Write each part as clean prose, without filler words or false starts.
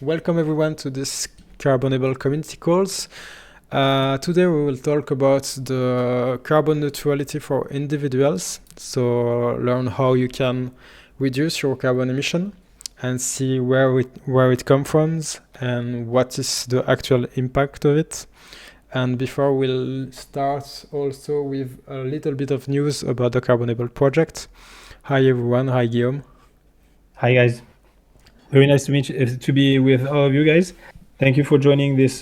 Welcome everyone to this Carbonable community calls. Today we will talk about the carbon neutrality for individuals. So learn how you can reduce your carbon emission and see where it comes from and what is the actual impact of it. And before we'll start also with a little bit of news about the Carbonable project. Hi everyone, hi Guillaume. Hi guys, very nice to meet you, to be with all of you guys. Thank you for joining this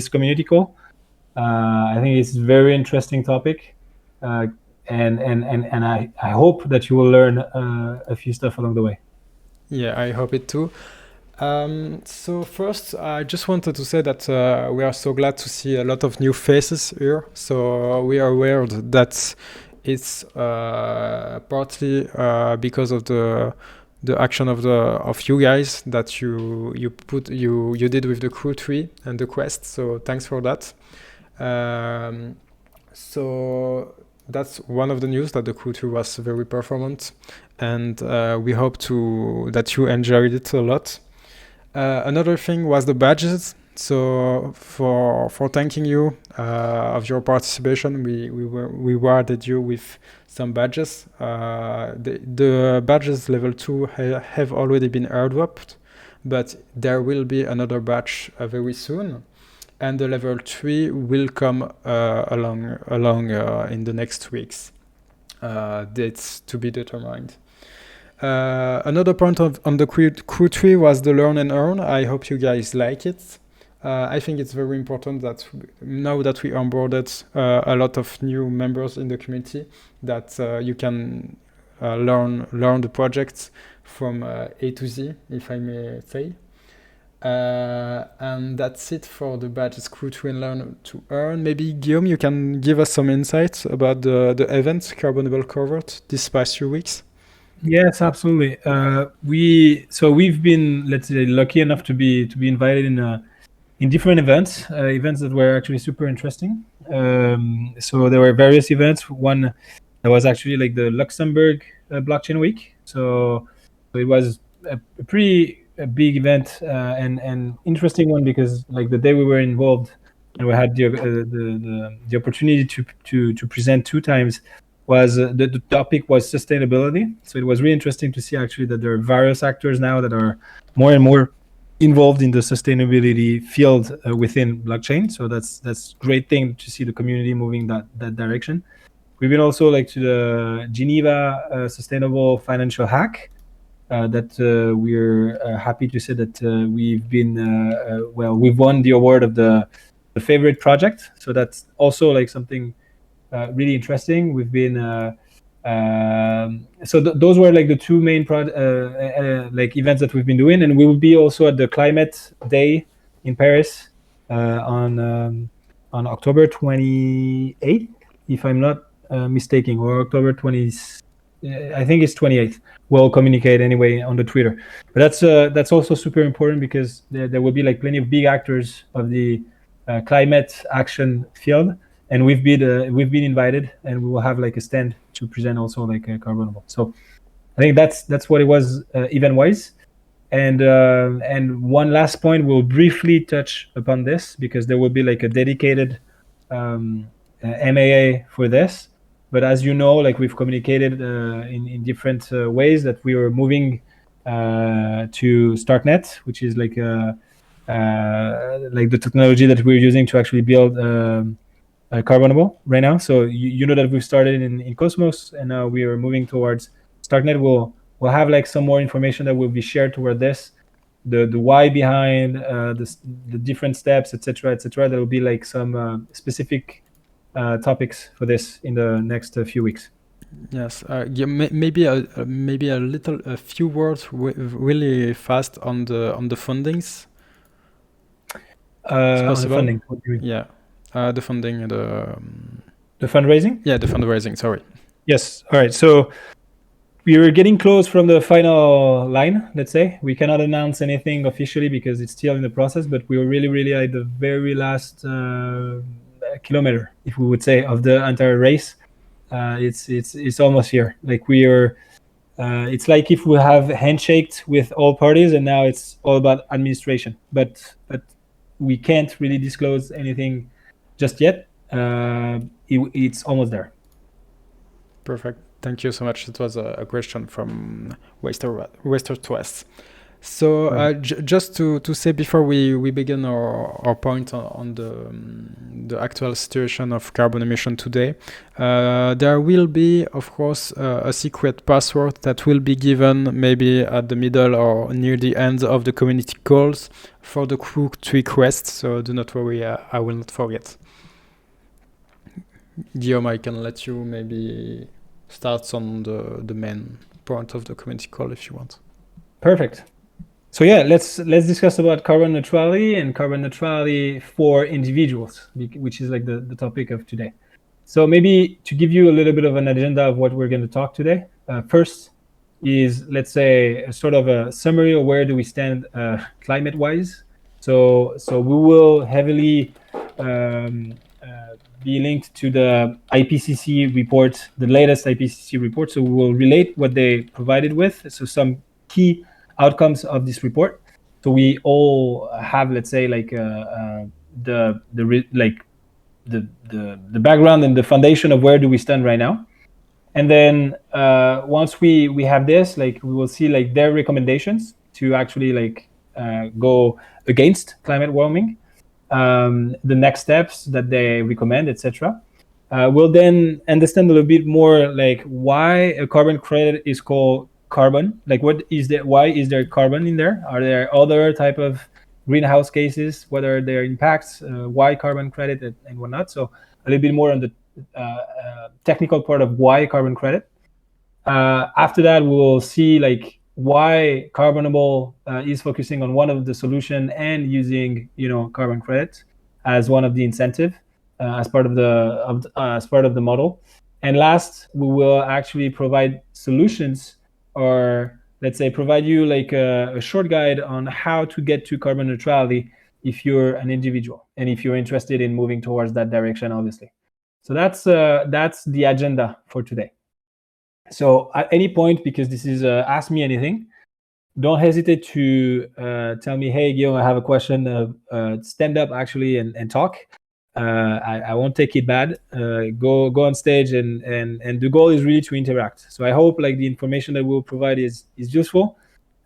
community call. I think it's a very interesting topic, and I hope that you will learn a few stuff along the way. Yeah, I hope it too. So first, I just wanted to say that we are so glad to see a lot of new faces here. So we are aware that it's partly because of the action of you guys that you did with the crew tree and the quest. So thanks for that. So that's one of the news, that the crew tree was very performant, and we hope that you enjoyed it a lot. Another thing was the badges. So for thanking you of your participation, we rewarded you with some badges. The badges level 2 have already been airdropped, but there will be another batch very soon, and the level 3 will come along in the next weeks. Dates to be determined. Another point on the crew tree was the learn and earn. I hope you guys like it. I think it's very important that now that we onboarded a lot of new members in the community, that you can learn the project from A to Z, if I may say. And that's it for the badges, crew tree and learn to earn. Maybe Guillaume, you can give us some insights about the events Carbonable covered this past few weeks. Yes, absolutely. We've been, let's say, lucky enough to be invited in different events that were actually super interesting. So there were various events. One that was actually like the Luxembourg Blockchain Week. So it was a pretty big event and interesting one, because like the day we were involved and we had the opportunity to present 2 times, was the topic was sustainability. So it was really interesting to see actually that there are various actors now that are more and more involved in the sustainability field within blockchain. So that's great thing to see the community moving that direction. We've been also like to the Geneva Sustainable Financial Hack. That we're happy to say that we've won the award of the favorite project. So that's also like something really interesting. We've been those were like the 2 main like events that we've been doing, and we will be also at the Climate Day in Paris on October 28th, if I'm not mistaken, or October 20th. I think it's 28th. We'll communicate anyway on the Twitter. But that's also super important, because there will be like plenty of big actors of the climate action field, and we've been invited, and we will have like a stand to present also like a Carbonable. So I think that's what it was event wise. And one last point, we'll briefly touch upon this, because there will be like a dedicated MAA for this. But as you know, like we've communicated in different ways, that we are moving to StarkNet, which is like the technology that we're using to actually build Carbonable right now. So you know that we've started in Cosmos, and now we are moving towards StarkNet. We'll have like some more information that will be shared toward this, the why behind the different steps, etc. There will be like some specific topics for this in the next few weeks. Yes, maybe a few words really fast on the fundings. On the funding, what do you mean? Yeah, the funding, the fundraising. Yeah, the fundraising. Sorry. Yes. All right. So we are getting close from the final line. Let's say we cannot announce anything officially because it's still in the process, but we are really at the very last kilometer, if we would say, of the entire race. It's almost here. Like we are It's like if we have handshaked with all parties and now it's all about administration, but we can't really disclose anything just yet. It's almost there. Perfect. Thank you so much. It was a question from Wester to West. So just to say before we begin our point on the actual situation of carbon emission today, there will be, of course, a secret password that will be given maybe at the middle or near the end of the community calls for the crew to request. So do not worry, I will not forget. Guillaume, I can let you maybe start on the main point of the community call if you want. Perfect. So yeah, let's discuss about carbon neutrality and carbon neutrality for individuals, which is like the topic of today. So maybe to give you a little bit of an agenda of what we're going to talk today. First is, let's say, a sort of a summary of where do we stand climate-wise. So we will heavily be linked to the IPCC report, the latest IPCC report. So we will relate what they provided with. So some key outcomes of this report. So we all have, let's say, like the background and the foundation of where do we stand right now. And then once we have this, like we will see like their recommendations to actually like go against climate warming, the next steps that they recommend, etc. We'll then understand a little bit more like why a carbon credit is called carbon. Like why is there carbon in there? Are there other type of greenhouse gases? What are their impacts? Why carbon credit and whatnot? So a little bit more on the technical part of why carbon credit. After that, we will see like why Carbonable is focusing on one of the solution and using carbon credit as one of the incentive as part of the model. And last, we will actually provide solutions, or let's say provide you like a short guide on how to get to carbon neutrality if you're an individual and if you're interested in moving towards that direction, obviously. So that's the agenda for today. So at any point, because this is Ask Me Anything, don't hesitate to tell me, hey, Guillaume, I have a question. Stand up actually and talk. I won't take it bad. Go on stage and the goal is really to interact. So I hope like the information that we'll provide is useful.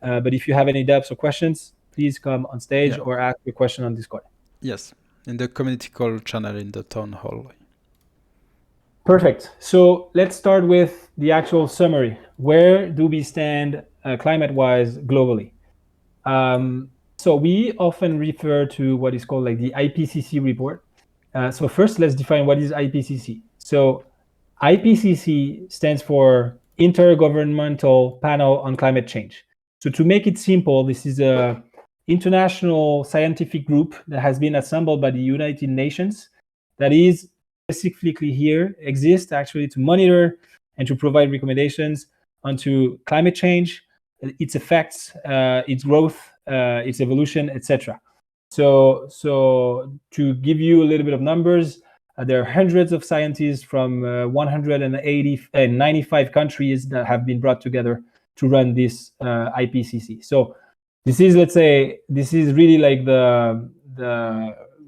But if you have any doubts or questions, please come on stage or ask your question on Discord. Yes, in the community call channel in the town hall. Perfect. So let's start with the actual summary. Where do we stand climate-wise globally? So we often refer to what is called like the IPCC report. So first, let's define what is IPCC. So IPCC stands for Intergovernmental Panel on Climate Change. So to make it simple, this is a international scientific group that has been assembled by the United Nations that is specifically here exists actually to monitor and to provide recommendations onto climate change, its effects, its growth, its evolution, etc. So to give you a little bit of numbers, there are hundreds of scientists from 195 countries that have been brought together to run this IPCC. So this is, let's say, this is really like the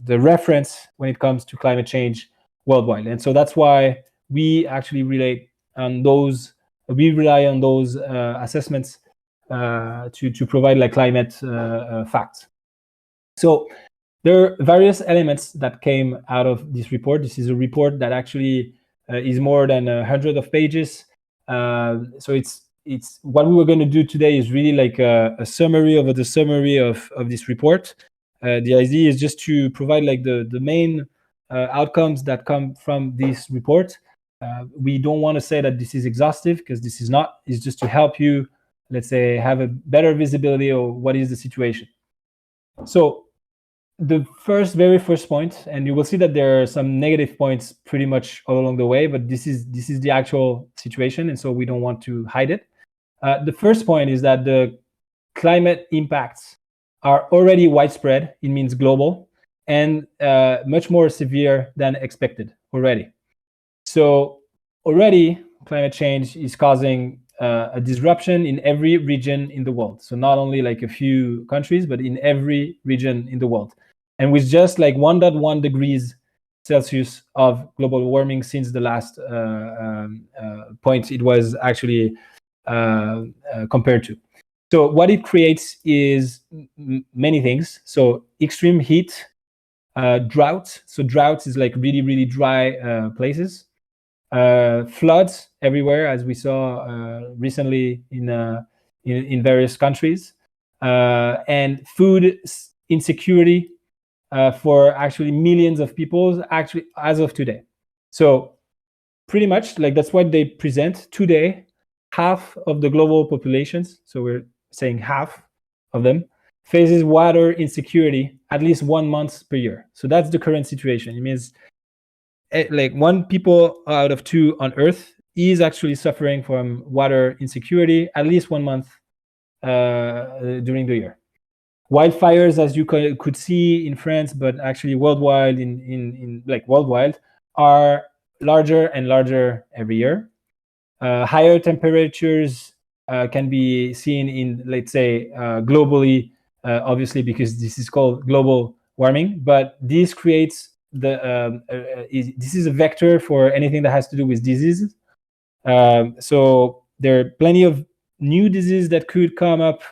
reference when it comes to climate change worldwide. And so that's why we actually rely on those assessments to provide like climate facts. So there are various elements that came out of this report. This is a report that actually is more than 100 of pages. So it's what we were going to do today is really like a summary of the summary of this report. The idea is just to provide like the main outcomes that come from this report. We don't want to say that this is exhaustive, because this is not. It's just to help you, let's say, have a better visibility of what is the situation. So the very first point, and you will see that there are some negative points pretty much all along the way, but this is the actual situation, and so we don't want to hide it. The first point is that the climate impacts are already widespread. It means global, and much more severe than expected already. So already climate change is causing a disruption in every region in the world. So not only like a few countries, but in every region in the world. And with just like 1.1 degrees Celsius of global warming since the last point it was actually compared to. So what it creates is many things. So extreme heat, drought. So drought is like really, really dry places. Floods everywhere, as we saw recently in various countries, and food insecurity for actually millions of people actually as of today. So pretty much like that's what they present today. Half of the global populations, so we're saying half of them, faces water insecurity at least 1 month per year. So that's the current situation. It means like 1 people out of 2 on Earth is actually suffering from water insecurity at least 1 month during the year. Wildfires, as you could see in France, but actually worldwide, in like worldwide, are larger and larger every year. Higher temperatures can be seen in, let's say, globally, obviously, because this is called global warming. But this creates this is a vector for anything that has to do with diseases. So there are plenty of new diseases that could come up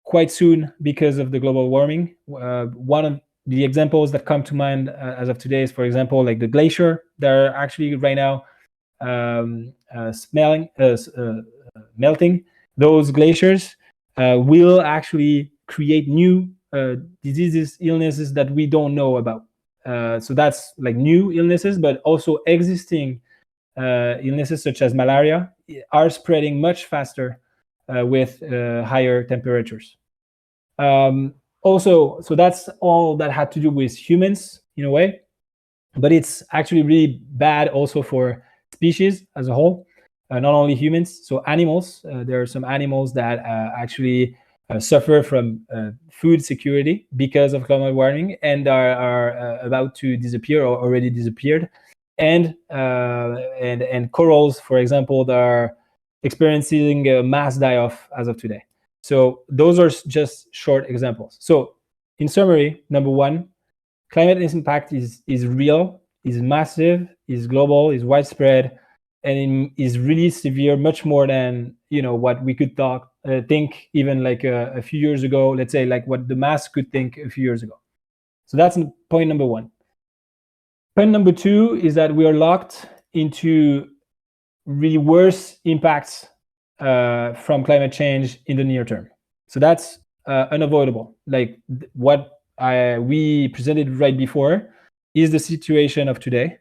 quite soon because of the global warming. One of the examples that come to mind as of today is, for example, like the glacier that are actually right now melting. Those glaciers will actually create new diseases, illnesses that we don't know about. So that's like new illnesses, but also existing illnesses such as malaria are spreading much faster with higher temperatures. Also, so that's all that had to do with humans in a way, but it's actually really bad also for species as a whole, not only humans. So animals, there are some animals that actually suffer from food security because of global warming and are about to disappear or already disappeared. And corals, for example, that are experiencing a mass die-off as of today. So those are just short examples. So in summary, number 1, climate impact is real, is massive, is global, is widespread, and is really severe, much more than what we could think even like a few years ago. Let's say like what the mass could think a few years ago. So that's point number 1. Point number 2 is that we are locked into really worse impacts from climate change in the near term. So that's unavoidable. Like what we presented right before is the situation of today,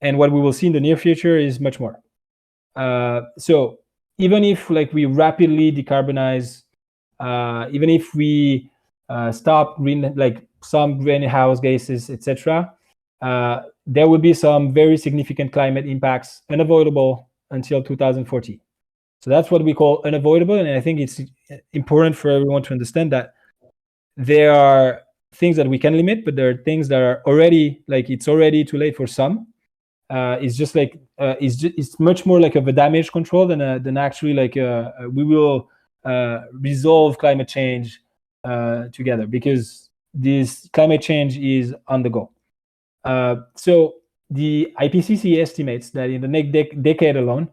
and what we will see in the near future is much more. So even if like we rapidly decarbonize, even if we stop some greenhouse gases, etc., there will be some very significant climate impacts unavoidable until 2040. So that's what we call unavoidable. And I think it's important for everyone to understand that there are things that we can limit, but there are things that are already like it's already too late for some. It's just like it's much more like of a damage control than actually like we will resolve climate change together, because this climate change is on the go. So the IPCC estimates that in the next decade alone,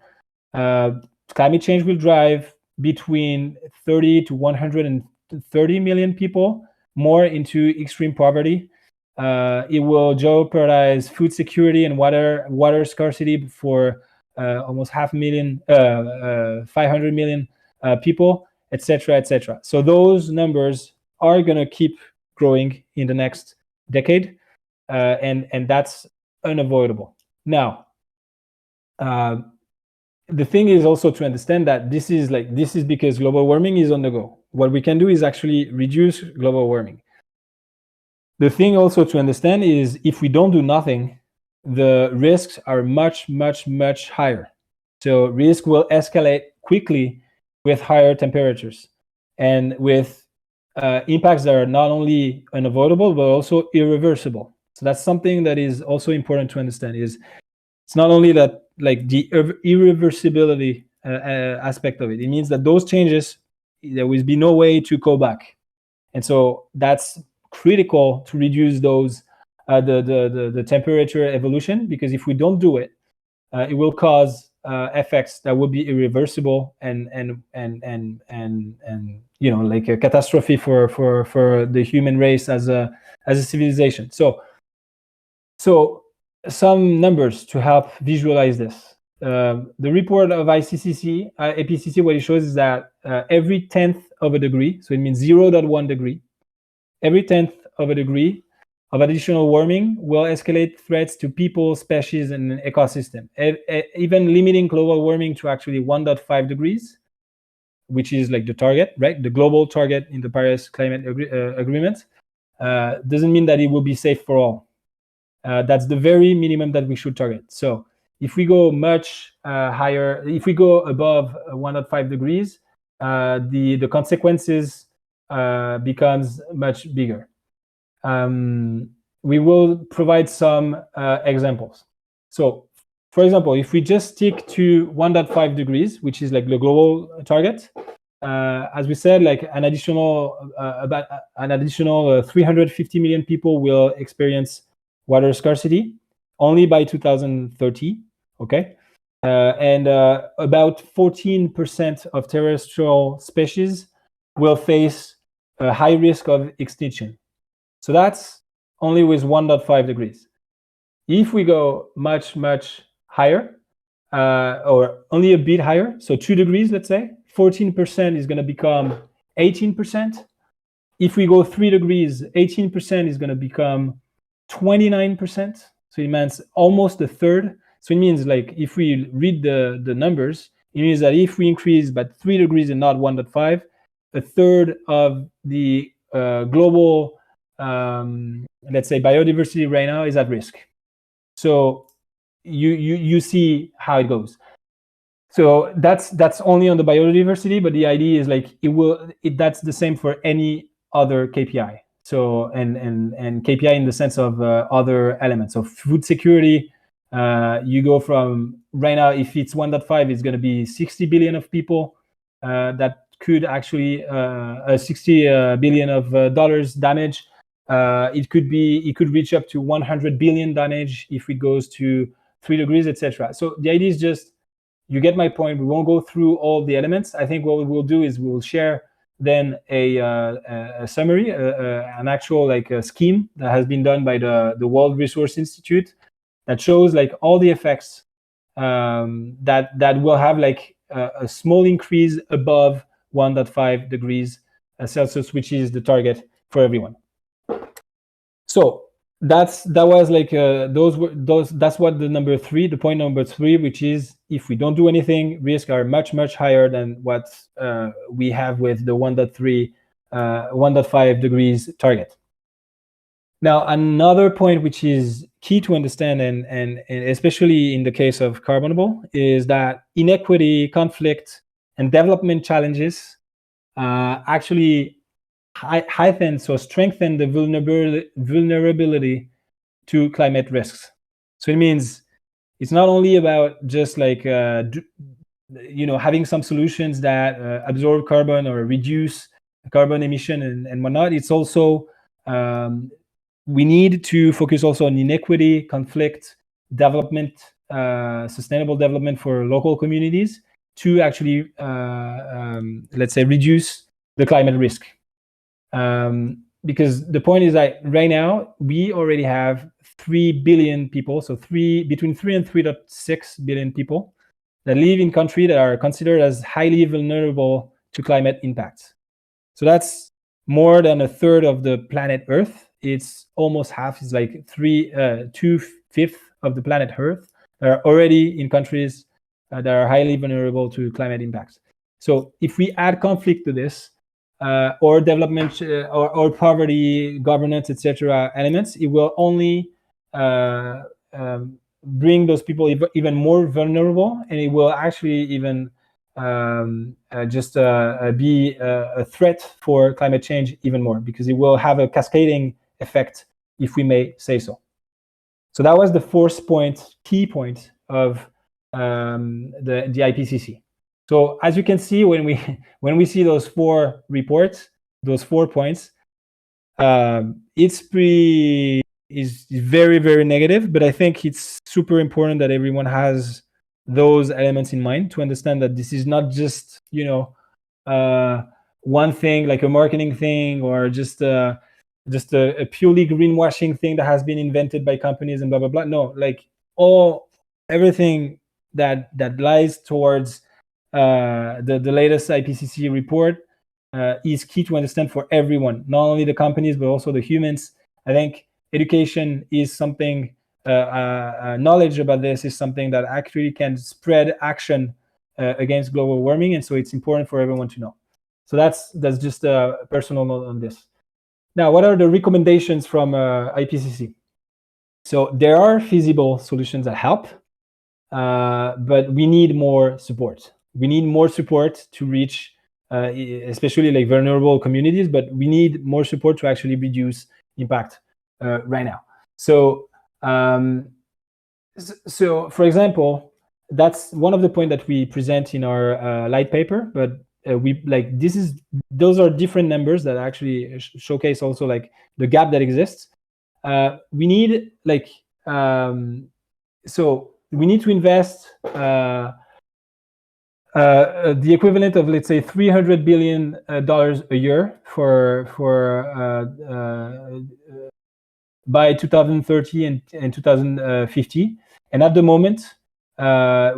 climate change will drive between 30 to 130 million people more into extreme poverty. It will jeopardize food security and water scarcity for almost 500 million people, etc., etc. So those numbers are going to keep growing in the next decade, and that's unavoidable. Now, the thing is also to understand that this is because global warming is on the go. What we can do is actually reduce global warming. The thing also to understand is if we don't do nothing, the risks are much, much, much higher. So risk will escalate quickly with higher temperatures and with impacts that are not only unavoidable, but also irreversible. So that's something that is also important to understand. Is it's not only that like the irreversibility aspect of it. It means that those changes, there will be no way to go back. And so that's critical to reduce those the temperature evolution, because if we don't do it, it will cause effects that will be irreversible and you know, like a catastrophe for the human race as a civilization. So some numbers to help visualize this. The report of IPCC, what it shows is that every 10th of a degree, so it means 0.1 degree, every 10th of a degree of additional warming will escalate threats to people, species, and ecosystem, even limiting global warming to actually 1.5 degrees, which is like the target, right? The global target in the Paris Climate Agreement. Doesn't mean that it will be safe for all. That's the very minimum that we should target. So if we go much higher, if we go above 1.5 degrees, the consequences becomes much bigger. We will provide some examples. So, for example, if we just stick to 1.5 degrees, which is like the global target, as we said, like an additional 350 million people will experience water scarcity only by 2030. Okay, and about 14% of terrestrial species will face a high risk of extinction. So that's only with 1.5 degrees. If we go much higher, or only a bit higher, so 2 degrees, let's say, 14% is going to become 18%. If we go 3 degrees, 18% is going to become 29%. So it means almost a third. So it means, like, if we read the numbers, it means that if we increase by 3 degrees and not 1.5, a third of the global, let's say, biodiversity right now is at risk. So you see how it goes. So that's only on the biodiversity, but the idea is like that's the same for any other KPI. So and KPI in the sense of other elements. So food security, you go from right now, if it's 1.5, it's going to be 60 billion of people that could actually 60 billion of dollars damage. It could reach up to 100 billion damage if it goes to 3 degrees, etc. So the idea is just, you get my point. We won't go through all the elements. I think what we will do is we will share then a summary, an actual like a scheme that has been done by the World Resource Institute that shows like all the effects that will have like a small increase above 1.5 degrees Celsius, which is the target for everyone. So that was like that's what the point number 3, which is, if we don't do anything, risks are much higher than what we have with the 1.5 degrees target. Now, another point which is key to understand, and especially in the case of Carbonable, is that inequity, conflict, and development challenges actually heighten, so strengthen the vulnerability to climate risks. So it means it's not only about just like having some solutions that absorb carbon or reduce carbon emission and whatnot. It's also we need to focus also on inequity, conflict, development, sustainable development for local communities to actually let's say reduce the climate risk. Because the point is that right now we already have 3 billion people, so between 3 and 3.6 billion people that live in countries that are considered as highly vulnerable to climate impacts. So that's more than a third of the planet Earth. It's almost half. It's like 2/5 of the planet Earth that are already in countries that are highly vulnerable to climate impacts. So if we add conflict to this, or development, or poverty, governance, etc. elements, it will only bring those people even more vulnerable, and it will actually even just be a threat for climate change even more, because it will have a cascading effect, if we may say so. So that was the fourth key point of the IPCC. So as you can see, when we see those 4 reports, those 4 points, it's very, very negative. But I think it's super important that everyone has those elements in mind to understand that this is not just one thing, like a marketing thing, or just a purely greenwashing thing that has been invented by companies and blah blah blah. No, like everything that lies towards the latest IPCC report is key to understand for everyone, not only the companies but also the humans. I think education is something, knowledge about this is something that actually can spread action against global warming, and so it's important for everyone to know. So that's just a personal note on this. Now, what are the recommendations from IPCC? So there are feasible solutions that help, but we need more support. We need more support to reach, especially like vulnerable communities, but we need more support to actually reduce impact right now. So, for example, that's one of the points that we present in our light paper, but those are different numbers that actually showcase also like the gap that exists. We need we need to invest the equivalent of, let's say, $300 billion a year by 2030 and 2050. And at the moment,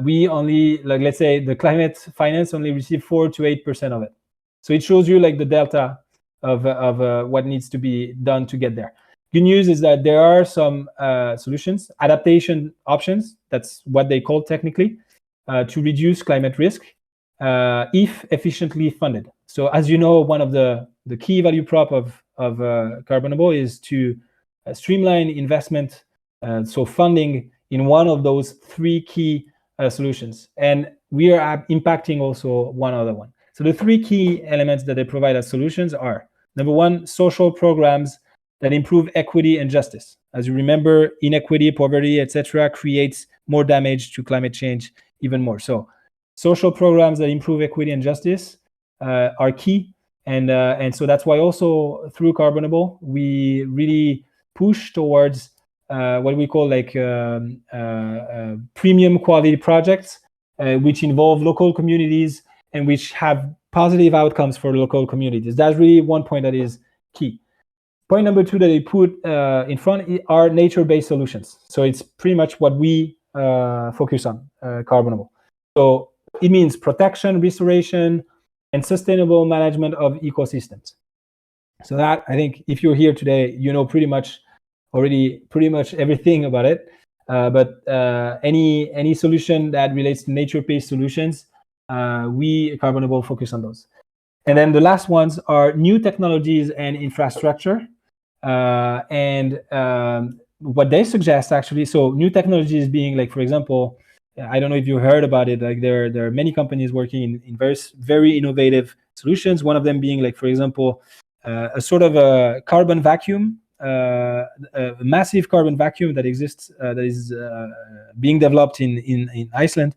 we only, let's say, the climate finance only receive 4 to 8% of it. So it shows you like the delta of what needs to be done to get there. Good news is that there are some solutions, adaptation options, that's what they call technically, to reduce climate risk if efficiently funded. So as you know, one of the key value prop of Carbonable is to streamline investment, so funding in one of those 3 key solutions. And we are impacting also one other one. So the 3 key elements that they provide as solutions are, number 1, social programs that improve equity and justice. As you remember, inequity, poverty, etc., creates more damage to climate change even more. So social programs that improve equity and justice are key. And so that's why also through Carbonable, we really push towards what we call like premium quality projects, which involve local communities and which have positive outcomes for local communities. That's really one point that is key. Point number 2 that they put in front are nature-based solutions. So it's pretty much what we focus on, Carbonable. So it means protection, restoration, and sustainable management of ecosystems. So that, I think, if you're here today, you know pretty much everything about it. But any solution that relates to nature-based solutions, we Carbonable focus on those. And then the last ones are new technologies and infrastructure. And what they suggest actually, so new technologies being like, for example, I don't know if you heard about it, like there are many companies working in very innovative solutions. One of them being like, for example, a sort of a carbon vacuum, a massive carbon vacuum that exists, that is being developed in Iceland.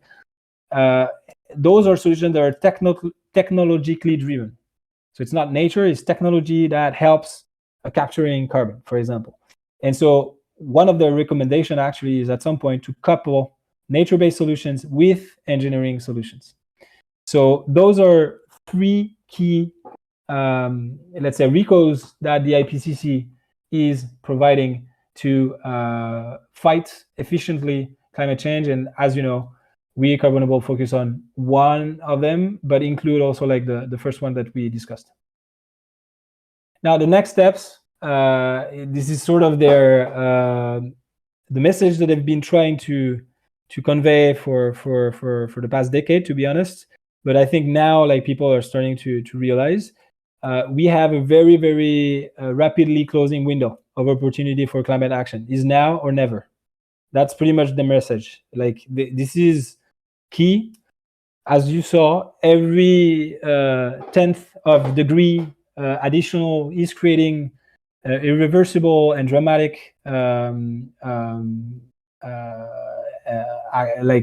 Those are solutions that are technologically driven. So it's not nature, it's technology that helps capturing carbon, for example. And so one of the recommendations actually is at some point to couple nature-based solutions with engineering solutions. So those are 3 key, let's say, recos that the IPCC is providing to fight efficiently climate change. And as you know, we Carbonable focus on one of them, but include also like the first one that we discussed. Now, the next steps, this is sort of their the message that they've been trying to convey for the past decade, to be honest. But I think now, like, people are starting to realize we have a very, very rapidly closing window of opportunity for climate action. Is now or never. That's pretty much the message. Like, this is key. As you saw, every 10th of degree additional is creating irreversible and dramatic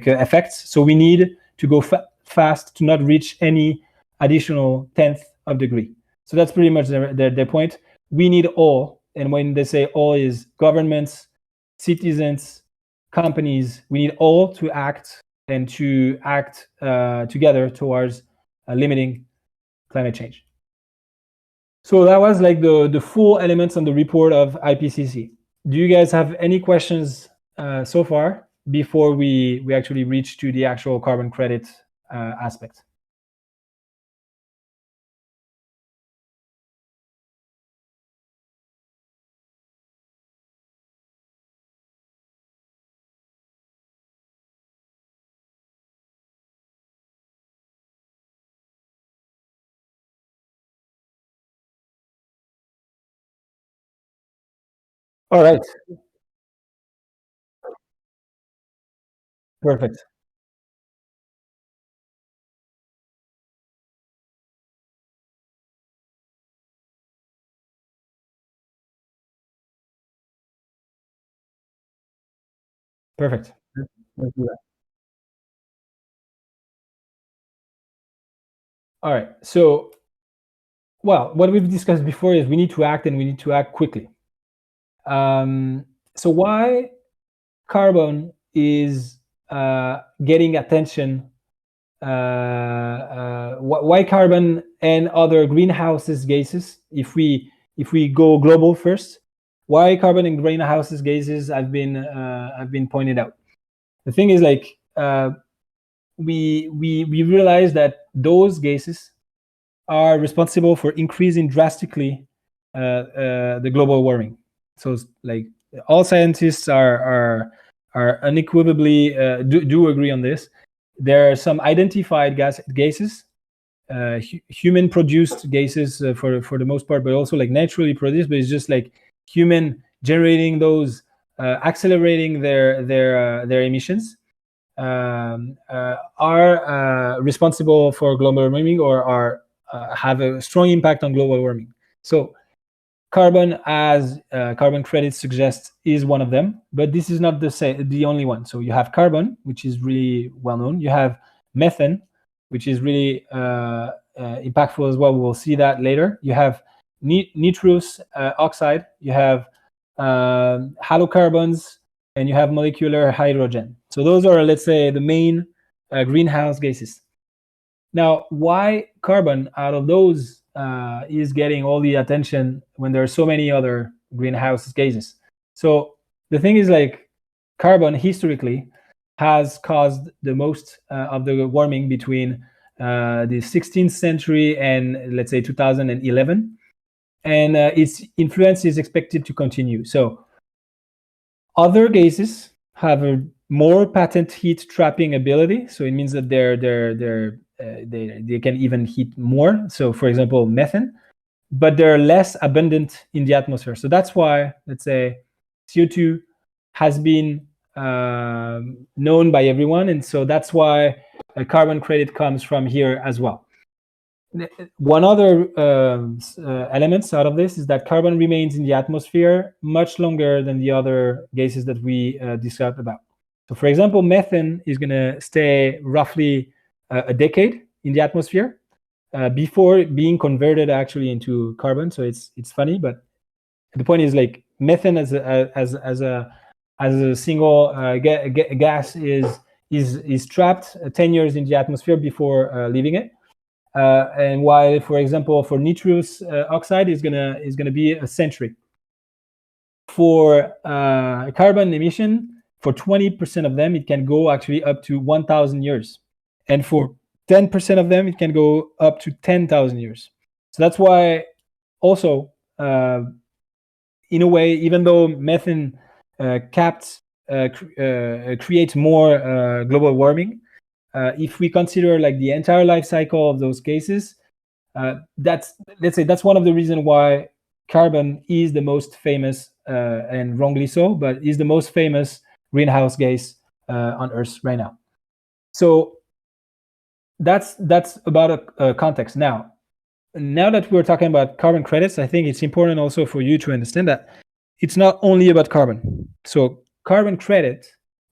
effects. So we need to go fast to not reach any additional 10th of degree. So that's pretty much their point. We need all, and when they say all, is governments, citizens, companies. We need all to act and to act together towards limiting climate change. So that was like the full elements on the report of IPCC. Do you guys have any questions so far before we actually reach to the actual carbon credit aspect? All right. Perfect. Perfect. Let's do that. All right. So, well, what we've discussed before is we need to act, and we need to act quickly. So why carbon is getting attention? Why carbon and other greenhouse gases? If we go global first, why carbon and greenhouse gases have been pointed out? The thing is, like, we realize that those gases are responsible for increasing drastically the global warming. So, like, all scientists are unequivocally do agree on this. There are some identified gases, human-produced gases for the most part, but also like naturally produced. But it's just like human generating those, accelerating their emissions, are responsible for global warming, or are have a strong impact on global warming. So carbon, as carbon credits suggest, is one of them, but this is not the only one. So you have carbon, which is really well known. You have methane, which is really impactful as well. We'll see that later. You have nitrous oxide. You have halocarbons, and you have molecular hydrogen. So those are, let's say, the main greenhouse gases. Now, why carbon out of those is getting all the attention when there are so many other greenhouse gases? So the thing is, like, carbon historically has caused the most of the warming between the 16th century and, let's say, 2011, and its influence is expected to continue. So other gases have a more patent heat trapping ability, so it means that they can even heat more. So, for example, methane, but they're less abundant in the atmosphere. So that's why, let's say, CO2 has been known by everyone, and so that's why a carbon credit comes from here as well. One other elements out of this is that carbon remains in the atmosphere much longer than the other gases that we discussed about. So, for example, methane is going to stay roughly a decade in the atmosphere before being converted actually into carbon. So it's funny, but the point is, like, methane as a single gas is trapped 10 years in the atmosphere before leaving it. And while, for example, for nitrous oxide is gonna be a century. For carbon emission, for 20% of them, it can go actually up to 1,000 years, and for 10% of them, it can go up to 10,000 years. So that's why, also, in a way, even though methane creates more global warming, if we consider, like, the entire life cycle of those cases, that's one of the reasons why carbon is the most famous, and wrongly so, but is the most famous greenhouse gas on Earth right now. So that's about a context. Now that we're talking about carbon credits, I think it's important also for you to understand that it's not only about carbon. So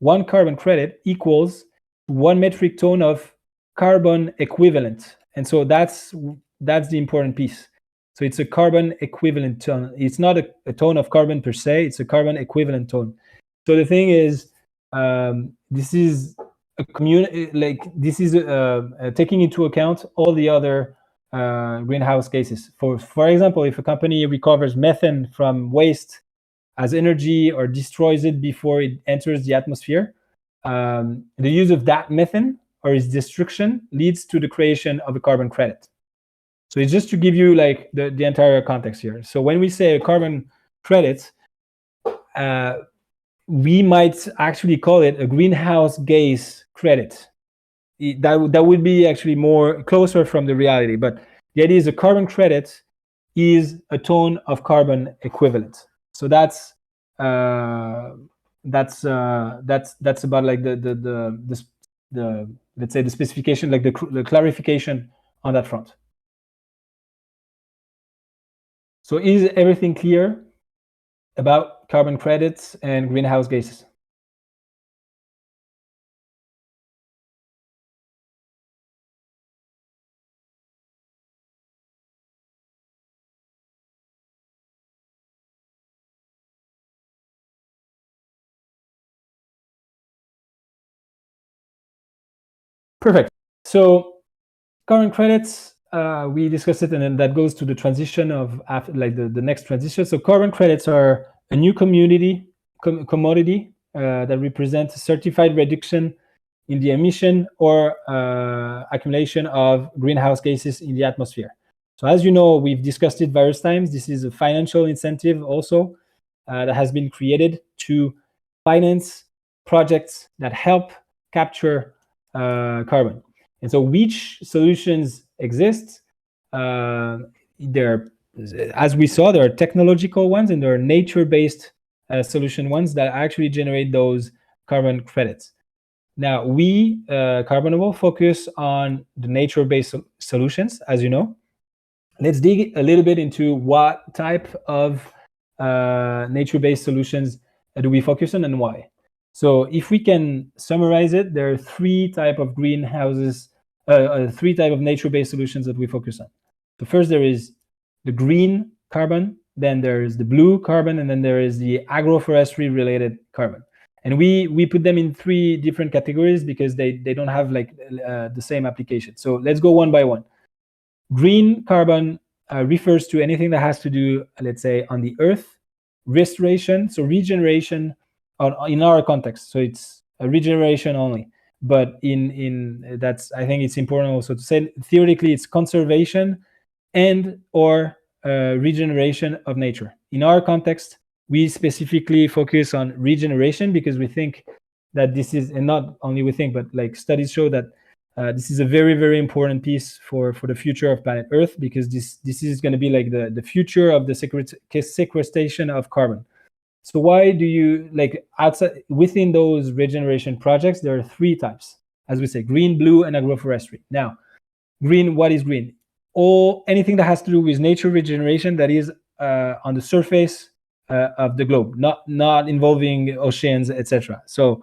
one carbon credit equals 1 metric ton of carbon equivalent. And so that's the important piece. So it's a carbon equivalent tone. It's not a tone of carbon per se, it's a carbon equivalent tone. So the thing is, this is a community, like this is taking into account all the other greenhouse gases. For example, if a company recovers methane from waste as energy or destroys it before it enters the atmosphere, the use of that methane or its destruction leads to the creation of a carbon credit. So it's just to give you like the entire context here. So when we say a carbon credit, we might actually call it a greenhouse gas credit. That would be actually more closer from the reality. But the idea is a carbon credit is a ton of carbon equivalent. So that's about like the let's say the specification, like the clarification on that front. So is everything clear about carbon credits and greenhouse gases? Perfect. So carbon credits, we discussed it, and then that goes to the transition of after, like the next transition. So carbon credits are a new commodity that represents a certified reduction in the emission or accumulation of greenhouse gases in the atmosphere. So as you know, we've discussed it various times. This is a financial incentive also that has been created to finance projects that help capture carbon. And so which solutions exist? There, as we saw, there are technological ones and there are nature-based solution ones that actually generate those carbon credits. Now, we, Carbonable, focus on the nature-based solutions, as you know. Let's dig a little bit into what type of nature-based solutions do we focus on and why. So if we can summarize it, there are three type of greenhouses, three type of nature-based solutions that we focus on. So first there is the green carbon, then there is the blue carbon, and then there is the agroforestry related carbon. And we put them in three different categories because they don't have like the same application. So let's go one by one. Green carbon refers to anything that has to do, let's say, on the earth, restoration, so regeneration in our context. So it's a regeneration only. But in that's, I think it's important also to say, theoretically, it's conservation and or regeneration of nature. In our context, we specifically focus on regeneration because we think that this is, and not only we think, but like studies show that this is a very, very important piece for the future of planet Earth, because this is going to be like the future of the sequestration of carbon. So why do you, like, outside within those regeneration projects, there are three types, as we say, green, blue, and agroforestry. Now, green, what is green? Anything that has to do with nature regeneration that is on the surface of the globe, not involving oceans, etc. So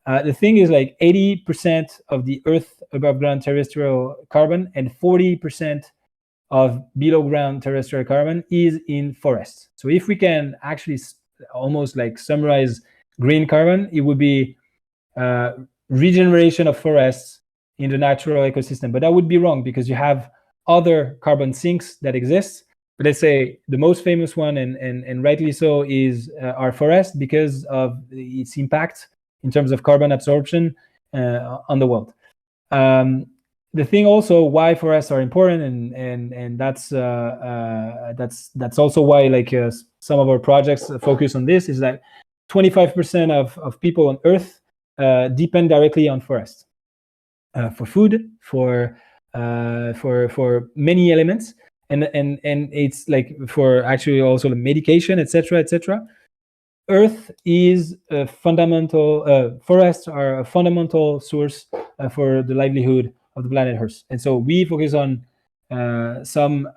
the thing is, like 80% of the Earth above ground terrestrial carbon and 40% of below ground terrestrial carbon is in forests. So if we can actually almost like summarize green carbon, it would be regeneration of forests in the natural ecosystem. But that would be wrong because you have other carbon sinks that exist. But let's say the most famous one, and rightly so, is our forest because of its impact in terms of carbon absorption on the world. The thing also why forests are important, and that's also why like some of our projects focus on this, is that 25% of people on Earth depend directly on forests for food, for many elements, and it's like for actually also the medication, etc., etc. Earth is a fundamental, forests are a fundamental source for the livelihood of the planet Earth. And so we focus on some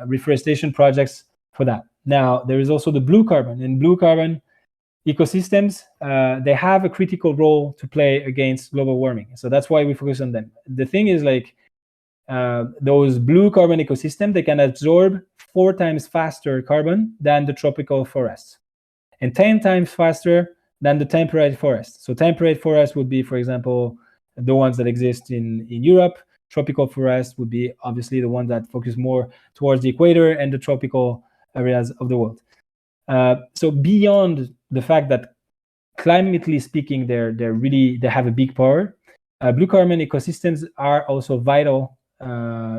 reforestation projects for that. Now, there is also the blue carbon, and blue carbon ecosystems, they have a critical role to play against global warming. So that's why we focus on them. The thing is, like, those blue carbon ecosystems, they can absorb 4 times faster carbon than the tropical forests, and 10 times faster than the temperate forest. So temperate forest would be, for example, the ones that exist in Europe. Tropical forest would be obviously the ones that focus more towards the equator and the tropical areas of the world. So beyond the fact that climatically speaking, they have a big power, blue carbon ecosystems are also vital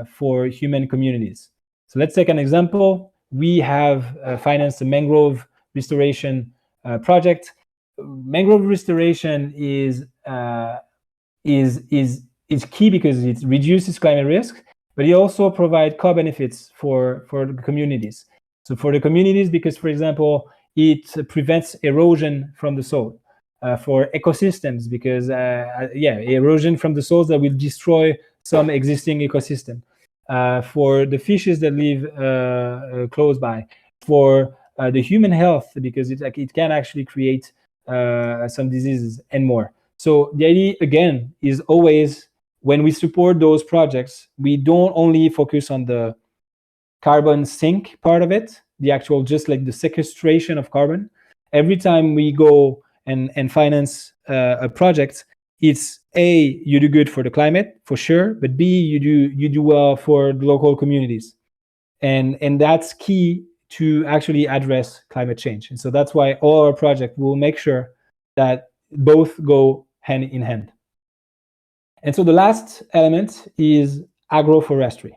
for human communities. So let's take an example. We have financed a mangrove restoration project. Mangrove restoration is key because it reduces climate risk, but it also provides co-benefits for the communities. So for the communities, because, for example, it prevents erosion from the soil. For ecosystems, because erosion from the soils that will destroy some existing ecosystem. For the fishes that live close by. For the human health, because it can actually create some diseases and more. So the idea, again, is always, when we support those projects, we don't only focus on the carbon sink part of it, the actual, just like the sequestration of carbon. Every time we go and finance a project, it's A, you do good for the climate, for sure, but B, you do well for the local communities. And that's key to actually address climate change. And so that's why all our projects will make sure that both go hand in hand. And so the last element is agroforestry.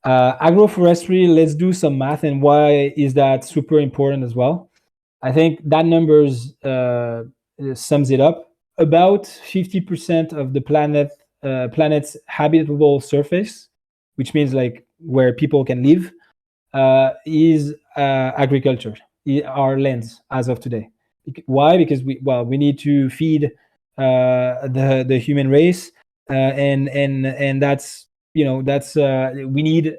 Agroforestry, let's do some math, and why is that super important as well? I think that numbers sums it up. About 50% of the planet's habitable surface, which means like where people can live, is agriculture, our lands as of today. Why? Because we need to feed the human race, and that's we need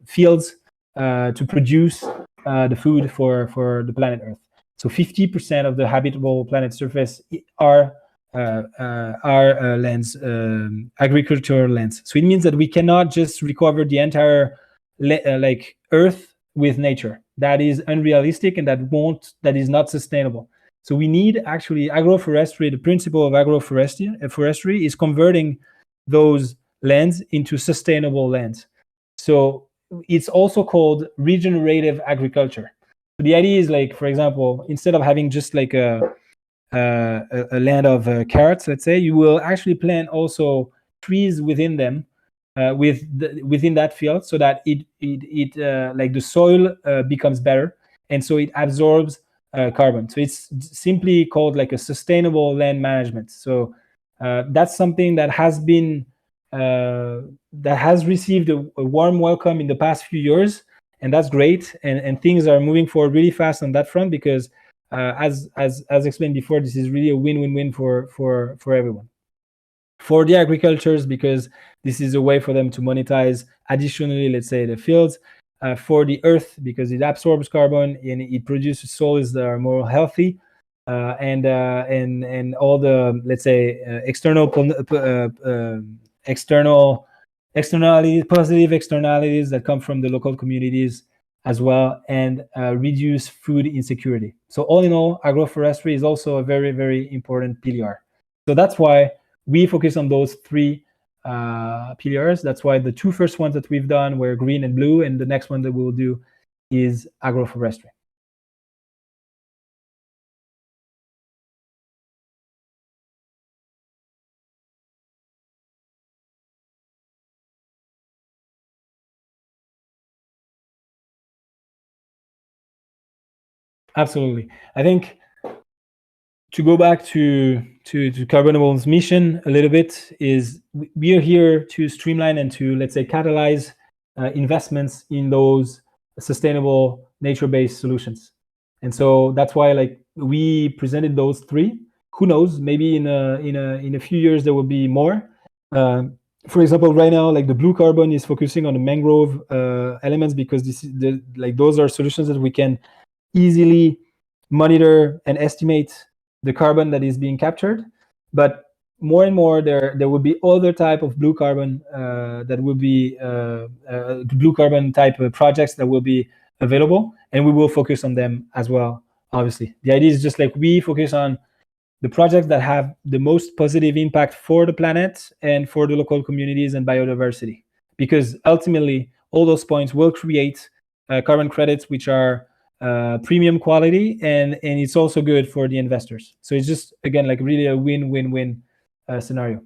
fields to produce the food for the planet Earth. So 50% of the habitable planet surface are lands, agricultural lands. So it means that we cannot just recover the entire Earth with nature. That is unrealistic, and that is not sustainable. So we need actually agroforestry. The principle of agroforestry is converting those lands into sustainable lands. So it's also called regenerative agriculture. So the idea is, like, for example, instead of having just like a land of carrots, let's say, you will actually plant also trees within them, within that field, so that it like the soil becomes better, and so it absorbs carbon. So it's simply called like a sustainable land management. So that's something that has been that has received a warm welcome in the past few years, and that's great. And things are moving forward really fast on that front, because as explained before, this is really a win-win-win for everyone. For the agricultures, because this is a way for them to monetize additionally, let's say, the fields. For the earth, because it absorbs carbon and it produces soils that are more healthy, and all the, let's say, externalities, positive externalities that come from the local communities as well, and reduce food insecurity. So all in all, agroforestry is also a very, very important pillar. So that's why we focus on those three pillars. That's why the two first ones that we've done were green and blue, and the next one that we will do is agroforestry. Absolutely. I think to go back to Carbonable's mission a little bit, is we are here to streamline and to, let's say, catalyze investments in those sustainable nature-based solutions. And so that's why, like, we presented those three. Who knows? Maybe in a few years there will be more. For example, right now, like, the blue carbon is focusing on the mangrove elements, because this is those are solutions that we can easily monitor and estimate the carbon that is being captured, but more and more there will be other type of blue carbon that will be blue carbon type of projects that will be available, and we will focus on them as well. Obviously, the idea is just like we focus on the projects that have the most positive impact for the planet and for the local communities and biodiversity, because ultimately all those points will create carbon credits which are premium quality, and it's also good for the investors. So it's just, again, like really a win-win-win scenario.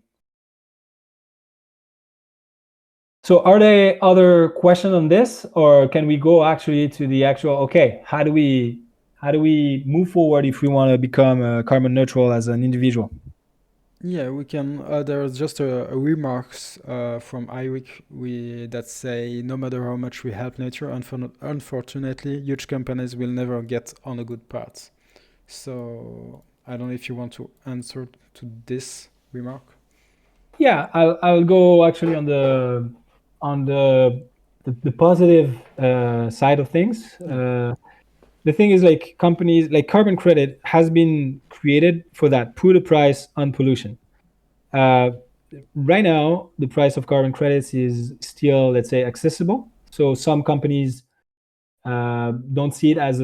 So are there other questions on this, or can we go actually to the actual, okay, how do we move forward if we want to become carbon neutral as an individual? Yeah, we can. There's just a remarks from IWIC that say no matter how much we help nature, unfortunately, huge companies will never get on a good path. So I don't know if you want to answer to this remark. Yeah, I'll go actually on the positive side of things. The thing is, like, companies like carbon credit has been created for that, put a price on pollution. Right now, the price of carbon credits is still, let's say, accessible. So some companies don't see it as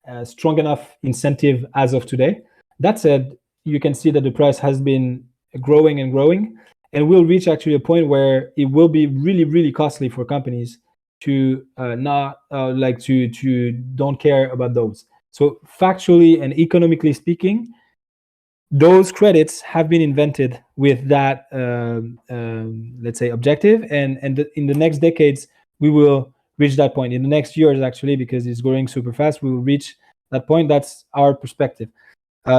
a strong enough incentive as of today. That said, you can see that the price has been growing and growing, and will reach actually a point where it will be really, really costly for companies to not to don't care about those. So factually and economically speaking, those credits have been invented with that let's say objective, and in the next decades we will reach that point. In the next years, actually, because it's growing super fast, we will reach that point. That's our perspective.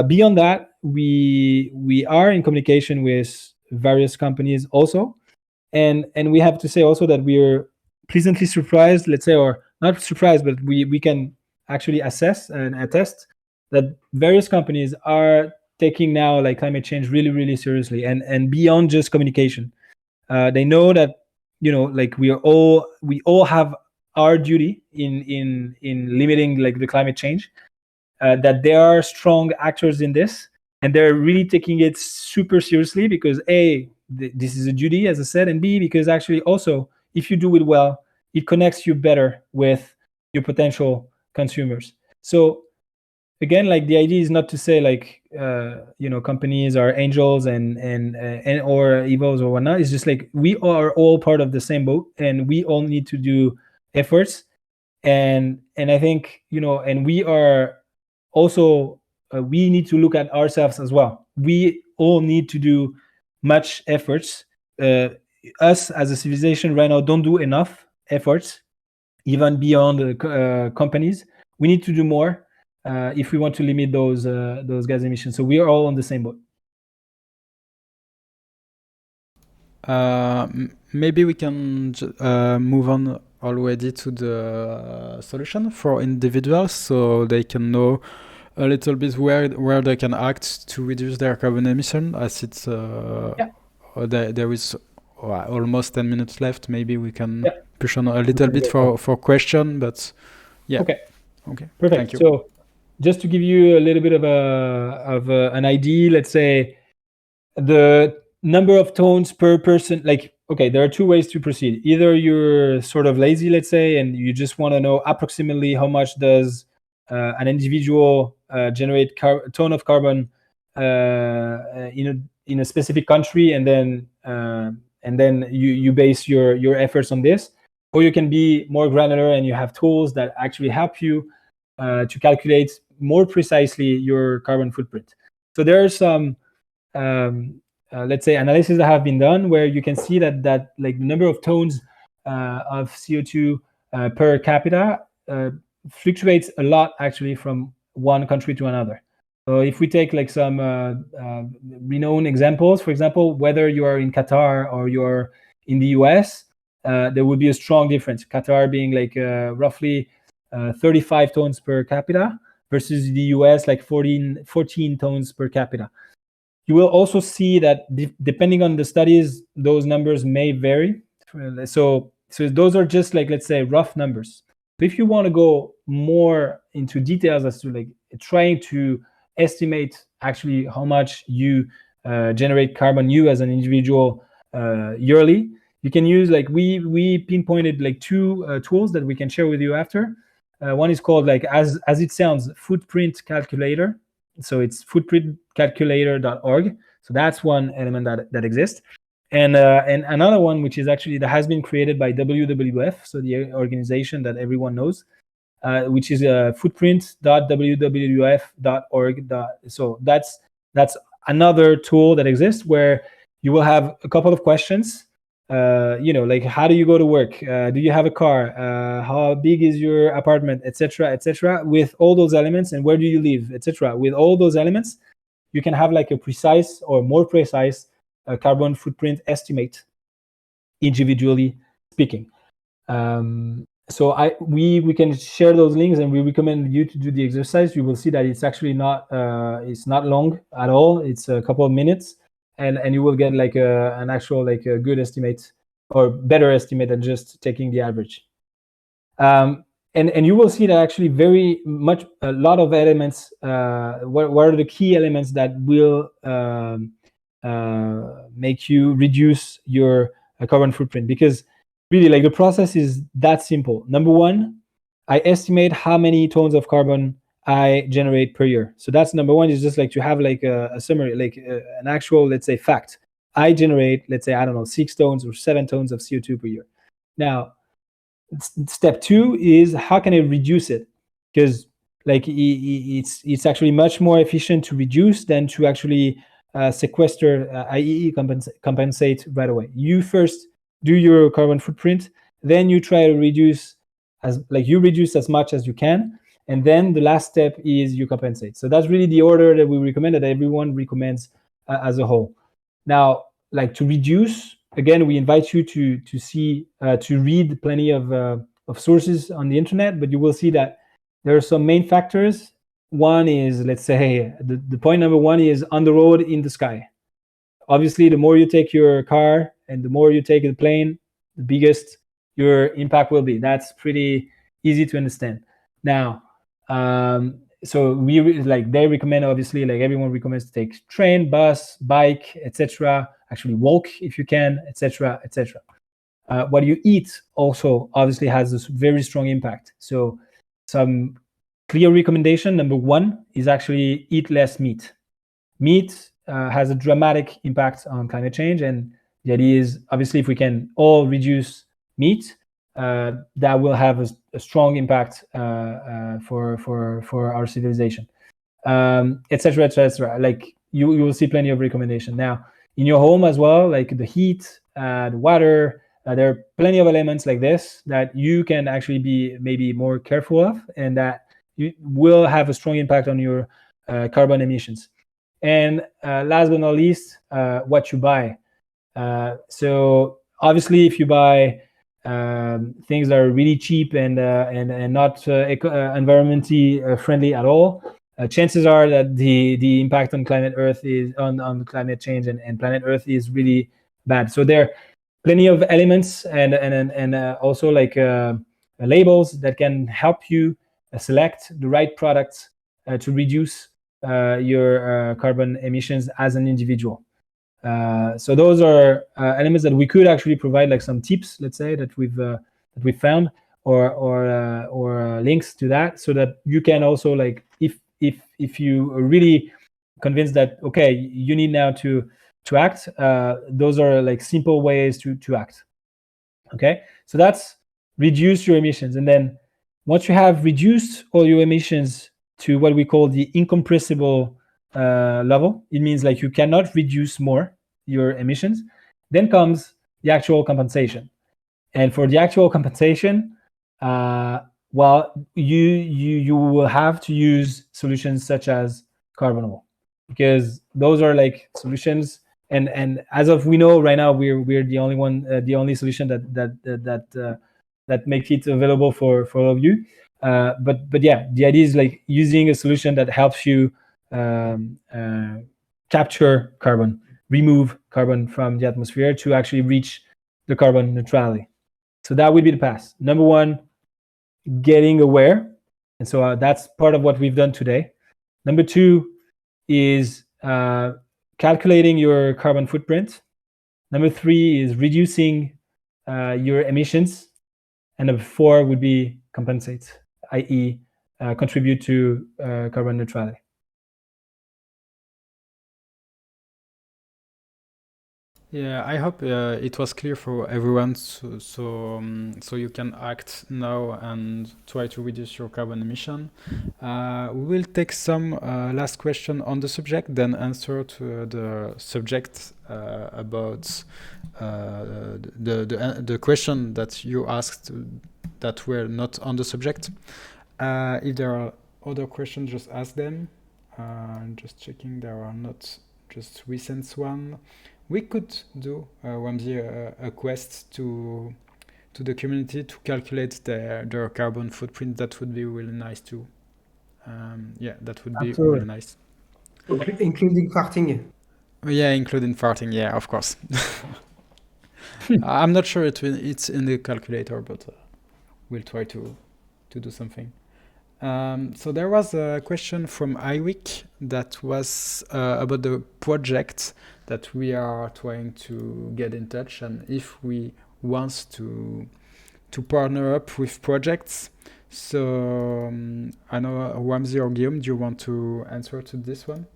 Beyond that, we are in communication with various companies also, and we have to say also that we're pleasantly surprised, let's say, or not surprised, but we can actually assess and attest that various companies are taking now like climate change really, really seriously, and beyond just communication. They know that, you know, like we all have our duty in limiting like the climate change, that there are strong actors in this, and they're really taking it super seriously, because A, this is a duty, as I said, and B, because actually also, if you do it well, it connects you better with your potential consumers. So again, like, the idea is not to say like you know, companies are angels and or evils or whatnot. It's just like we are all part of the same boat, and we all need to do efforts. And I think, you know, and we are also we need to look at ourselves as well. We all need to do much efforts. Us as a civilization right now don't do enough efforts, even beyond companies. We need to do more if we want to limit those gas emissions. So we are all on the same boat. Maybe we can move on already to the solution for individuals, so they can know a little bit where they can act to reduce their carbon emission. As it's there is almost 10 minutes left. Maybe we can push on a little bit for question, but yeah. Okay. Perfect. Thank you. So just to give you a little bit of an idea, let's say the number of tones per person, like, okay, there are two ways to proceed. Either you're sort of lazy, let's say, and you just want to know approximately how much does an individual generate ton of carbon in a specific country, and then you base your efforts on this. Or you can be more granular, and you have tools that actually help you to calculate more precisely your carbon footprint. So there are some let's say analysis that have been done where you can see that like the number of tons of CO2 per capita fluctuates a lot, actually, from one country to another. So if we take like some renowned examples, for example, whether you are in Qatar or you're in the US, there would be a strong difference. Qatar being like roughly 35 tons per capita versus the US like 14 tons per capita. You will also see that depending on the studies, those numbers may vary. So those are just like, let's say, rough numbers. But if you want to go more into details as to like trying to estimate actually how much you generate carbon, you as an individual, yearly, you can use, like, we pinpointed like two tools that we can share with you after. One is called, like, as it sounds, footprint calculator. So it's footprintcalculator.org. So that's one element that exists. And another one, which is actually that has been created by WWF, so the organization that everyone knows, which is footprint.wwf.org. So that's another tool that exists where you will have a couple of questions. Like, how do you go to work? Do you have a car? How big is your apartment, etc., etc. With all those elements, and where do you live, etc. With all those elements, you can have like a precise or more precise carbon footprint estimate, individually speaking. So we can share those links, and we recommend you to do the exercise. You will see that it's actually not it's not long at all. It's a couple of minutes, and you will get like an actual, like, a good estimate, or better estimate than just taking the average. And you will see that actually very much a lot of elements. What are the key elements that will make you reduce your carbon footprint? Because really, like, the process is that simple. Number one, I estimate how many tons of carbon I generate per year. So that's number one, is just like to have like a summary, like an actual, let's say, fact. I generate, let's say, I don't know, 6 tons or 7 tons of CO2 per year. Now, step two is how can I reduce it? Because, like, it's actually much more efficient to reduce than to actually sequester, i.e. compensate right away. You first do your carbon footprint, then you try to reduce as much as you can, and then the last step is you compensate. So that's really the order that we recommend, that everyone recommends as a whole. Now, like, to reduce, again, we invite you to read plenty of sources on the internet, but you will see that there are some main factors. One is, let's say, the point number one is on the road, in the sky. Obviously, the more you take your car and the more you take the plane, the biggest your impact will be. That's pretty easy to understand. Now, so they recommend, obviously, like everyone recommends, to take train, bus, bike, etc. Actually walk if you can, etc., etc. What you eat also obviously has this very strong impact. So some clear recommendation. Number one is actually eat less meat. Meat has a dramatic impact on climate change, and the idea is, obviously, if we can all reduce meat, that will have a strong impact for our civilization, etc., etc. Like, you will see plenty of recommendation. Now, in your home as well, like the heat, the water, there are plenty of elements like this that you can actually be maybe more careful of, and that you will have a strong impact on your carbon emissions. And last but not least, what you buy. So obviously, if you buy things that are really cheap and not environmentally friendly at all, chances are that the impact on planet Earth is on climate change and planet Earth is really bad. So there are plenty of elements and also like labels that can help you select the right products to reduce your carbon emissions as an individual. So those are elements that we could actually provide, like some tips, let's say, that we've found, or links to that, so that you can also, like, if you are really convinced that, okay, you need now to act, those are like simple ways to act. Okay, so that's reduce your emissions. And then once you have reduced all your emissions to what we call the incompressible level, it means like you cannot reduce more your emissions, then comes the actual compensation. And for the actual compensation, well, you will have to use solutions such as Carbonable, because those are like solutions, and as of we know right now, we're the only one, the only solution that makes it available for all of you. But yeah, the idea is like using a solution that helps you capture carbon, remove carbon from the atmosphere to actually reach the carbon neutrality. So that would be the path. Number one, getting aware. And so that's part of what we've done today. Number 2 is calculating your carbon footprint. Number 3 is reducing your emissions. And number 4 would be compensate, i.e., contribute to carbon neutrality. Yeah, I hope it was clear for everyone, so you can act now and try to reduce your carbon emission. We will take some last question on the subject, then answer to the subject about the question that you asked that were not on the subject. If there are other questions, just ask them. I'm just checking there are not just recent one. We could do, Ramsey, a quest to the community to calculate their carbon footprint. That would be really nice too. Yeah, that would be Absolutely. really nice. Including farting. Yeah, including farting. Yeah, of course. I'm not sure it's in the calculator, but we'll try to do something. So there was a question from iWeek that was about the project that we are trying to get in touch, and if we want to partner up with projects. So I know Ramsey or Guillaume, do you want to answer to this one?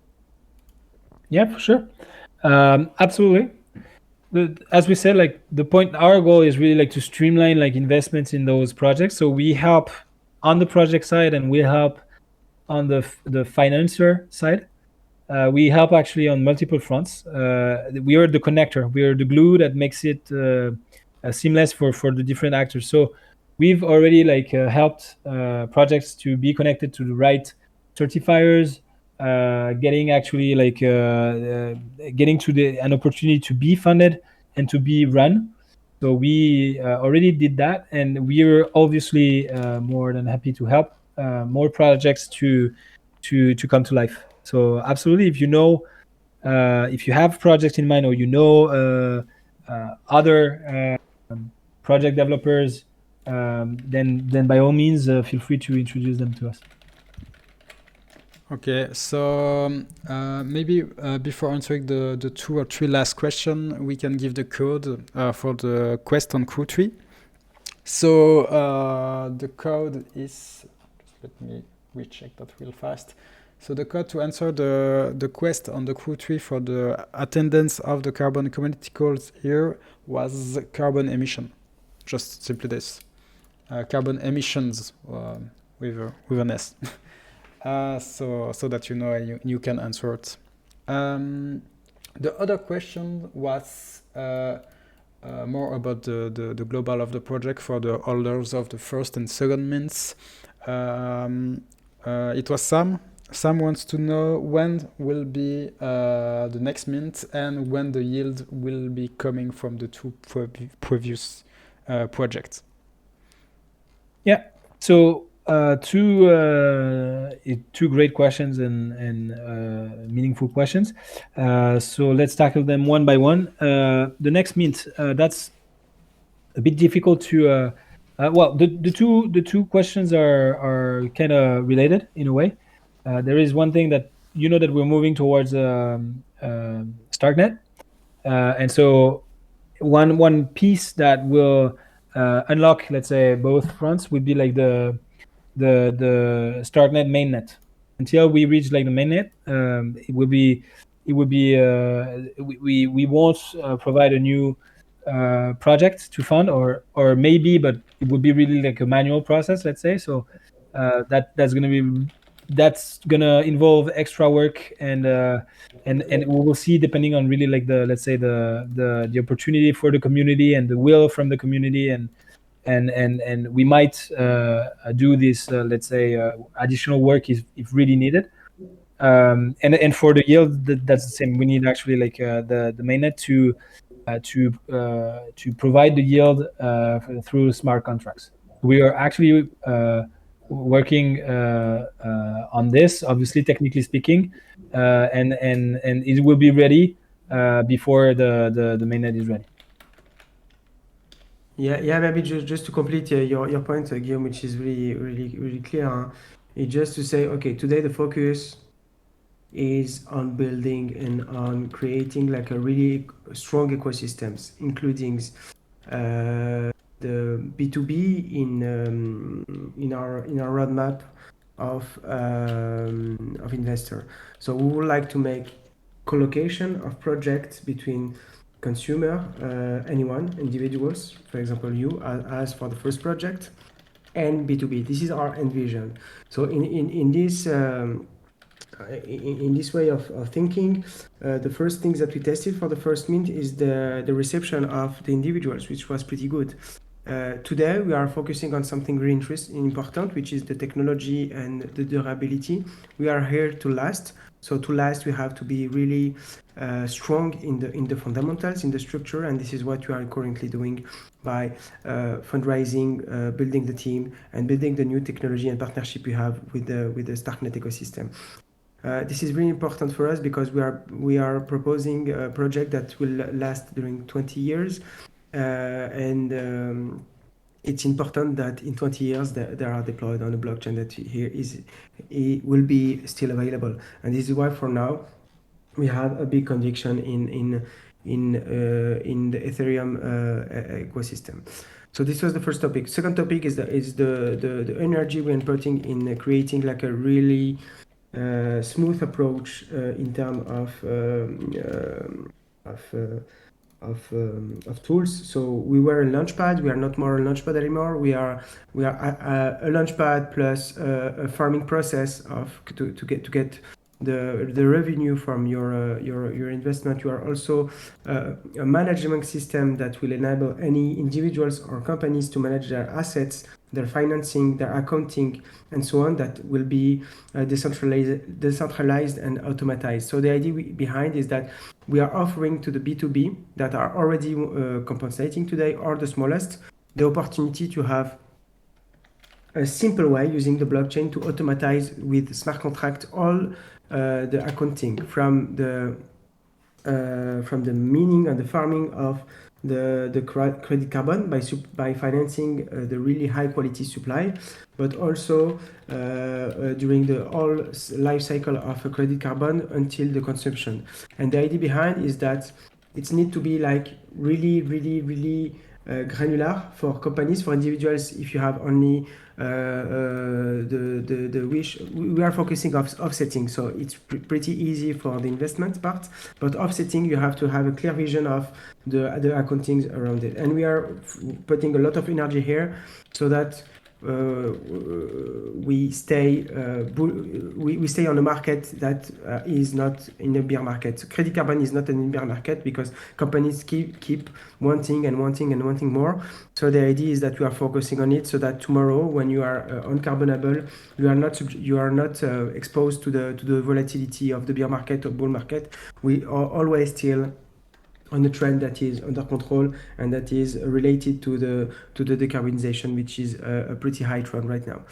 Yeah, for sure. Absolutely. As we said, like the point, our goal is really like to streamline like investments in those projects. So we help on the project side, and we help on the financer side. We help actually on multiple fronts. We are the connector. We are the glue that makes it seamless for the different actors. So we've already like helped projects to be connected to the right certifiers, getting actually like getting to an opportunity to be funded and to be run. So we already did that, and we are obviously more than happy to help more projects to come to life. So absolutely, if you know, if you have projects in mind, or you know other project developers, then by all means feel free to introduce them to us. Okay, so maybe before answering the 2 or 3 last question, we can give the code for the quest on Crew 3. So the code is, just let me recheck that real fast. So the code to answer the quest on the Crew 3 for the attendance of the carbon community calls here was carbon emission. Just simply this. Carbon emissions with an S. So that you know you can answer it. The other question was more about the global of the project for the holders of the first and second mints. It was Sam. Sam wants to know when will be the next mint and when the yield will be coming from the 2 previous projects. Yeah. So two great questions and meaningful questions. So let's tackle them one by one. The next mint, that's a bit difficult to. Well, the two questions are kind of related in a way. There is one thing that you know that we're moving towards StarkNet, and so one piece that will unlock, let's say, both fronts would be like the StarkNet mainnet. Until we reach like the mainnet, we won't provide a new project to fund, or maybe, but it would be really like a manual process, let's say. So that's gonna involve extra work, and we will see, depending on really like the, let's say, the opportunity for the community and the will from the community, and we might do this let's say additional work if really needed. And for the yield, that's the same. We need actually like the mainnet to provide the yield through smart contracts. We are actually working on this, obviously, technically speaking, and it will be ready before the mainnet is ready. Yeah. Maybe just to complete your point, Guillaume, which is really clear. It's just to say, okay, today the focus is on building and on creating like a really strong ecosystems, including the B2B in our roadmap of investor. So we would like to make collocation of projects between consumer, anyone, individuals, for example, you as for the first project, and B2B. This is our envision. So in this way of thinking, the first things that we tested for the first mint is the reception of the individuals, which was pretty good. Today we are focusing on something really important, which is the technology and the durability. We are here to last. So to last, we have to be really strong in the fundamentals, in the structure, and this is what we are currently doing by fundraising, building the team, and building the new technology and partnership we have with the Starknet ecosystem. This is really important for us because we are proposing a project that will last during 20 years, and it's important that in 20 years they are deployed on a blockchain that here it will be still available. And this is why for now we have a big conviction in the Ethereum ecosystem. So this was the first topic. Second topic is the energy we're putting in creating like a really smooth approach in terms of tools. So we were a launchpad. We are not more a launchpad anymore. We are a launchpad plus a farming process to get the revenue from your investment. You are also a management system that will enable any individuals or companies to manage their assets, their financing, their accounting, and so on, that will be decentralized and automatized. So the idea behind is that we are offering to the B2B that are already compensating today, or the smallest, the opportunity to have a simple way using the blockchain to automatize with smart contract all the accounting from the mining and the farming of the credit carbon by financing the really high quality supply, but also during the whole life cycle of a credit carbon until the consumption. And the idea behind is that it needs to be like really granular for companies, for individuals. If you have only the wish, we are focusing on offsetting, so it's pretty easy for the investment part, but offsetting, you have to have a clear vision of the accounting around it, and we are putting a lot of energy here so that we stay on a market that is not in a bear market. Credit carbon is not an bear market because companies keep wanting more. So the idea is that we are focusing on it so that tomorrow, when you are on Carbonable, you are not exposed to the volatility of the bear market or bull market. We are always still on a trend that is under control and that is related to the decarbonization, which is a pretty high trend right now.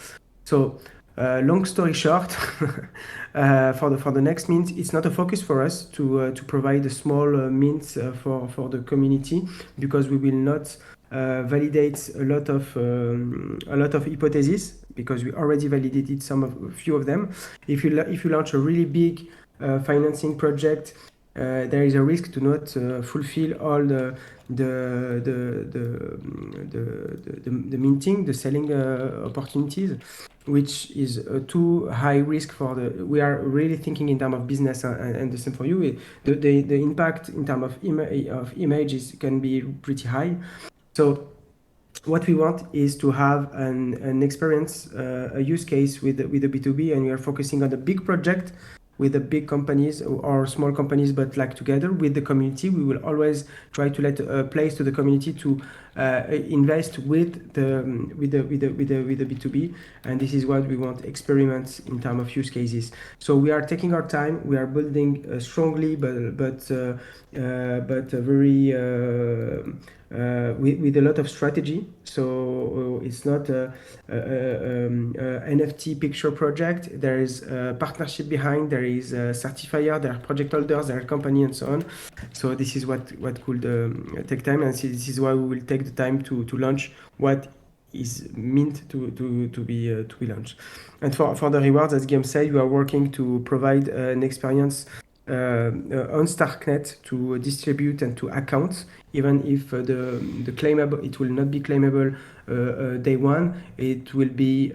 So long story short, for the next mint, it's not a focus for us to provide a small mint for the community, because we will not validate a lot of hypotheses, because we already validated a few of them. If you launch a really big financing project, there is a risk to not fulfill all the minting, the selling opportunities, which is too high risk for the. We are really thinking in terms of business, and the same for you. The impact in terms of images can be pretty high. So what we want is to have an experience, a use case with the B2B, and we are focusing on the big project with the big companies or small companies, but like together with the community. We will always try to let a place to the community to invest with the B2B, and this is what we want experiments in terms of use cases. So we are taking our time. We are building strongly, but very with a lot of strategy. So it's not a NFT picture project. There is a partnership behind. There is a certifier. There are project holders. There are company and so on. So this is what could take time, and this is why we will take the time to launch what is meant to be launched. And for the rewards, as Guillaume said, we are working to provide an experience on Starknet to distribute and to account, even if the claimable, it will not be claimable day one. It will be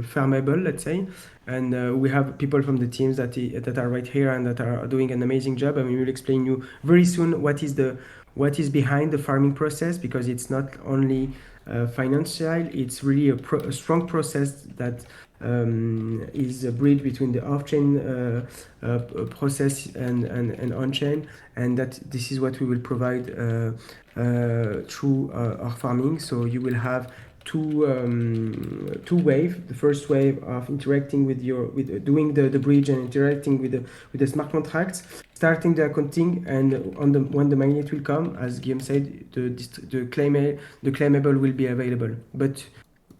farmable, let's say, and we have people from the teams that are right here and that are doing an amazing job. And we will explain you very soon what is behind the farming process, because it's not only financial, it's really a strong process that is a bridge between the off-chain process and on-chain, and that this is what we will provide through our farming. So you will have two waves. The first wave of interacting with doing the bridge and interacting with the smart contracts, starting the accounting, and when the magnet will come, as Guillaume said, the claimable will be available, but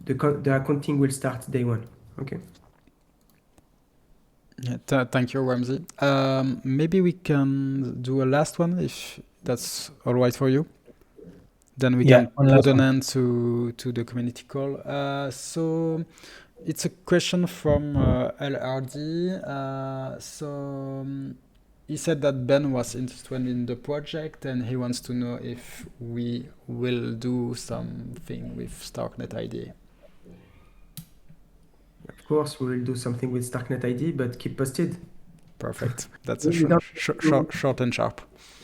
the accounting will start day one. Okay. Yeah, thank you, Ramsey. Maybe we can do a last one if that's all right for you. Then we can put an end to the community call. So it's a question from LRD. He said that Ben was interested in the project and he wants to know if we will do something with Starknet ID. Of course, we will do something with Starknet ID, but keep posted. Perfect. That's a short and sharp.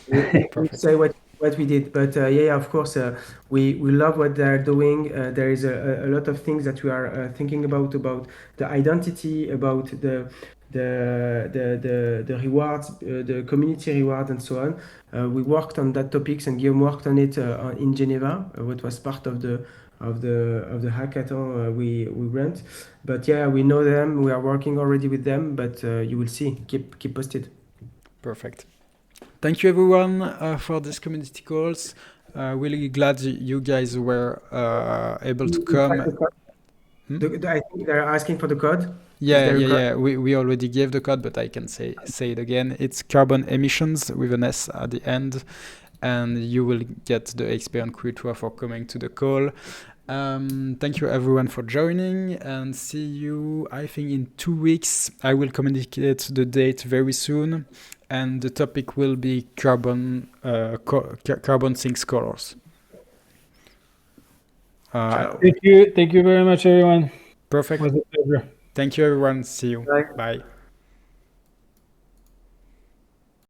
Perfect. Say what we did, but yeah, of course, we love what they're doing. There is a lot of things that we are thinking about the identity, about the rewards, the community reward, and so on. We worked on that topics, and Guillaume worked on it in Geneva, what was part of the hackathon we ran. But yeah, we know them. We are working already with them. But you will see. Keep posted. Perfect. Thank you, everyone, for this community calls. Really glad you guys were able to come. I think they're asking for the code. Yeah. We already gave the code, but I can say it again. It's carbon emissions with an S at the end, and you will get the XP on Crew Tour for coming to the call. Thank you, everyone, for joining, and see you, I think, in 2 weeks. I will communicate the date very soon, and the topic will be carbon sinks colors. Thank you very much, everyone. Perfect. It was a pleasure. Thank you, everyone. See you. Bye. Bye.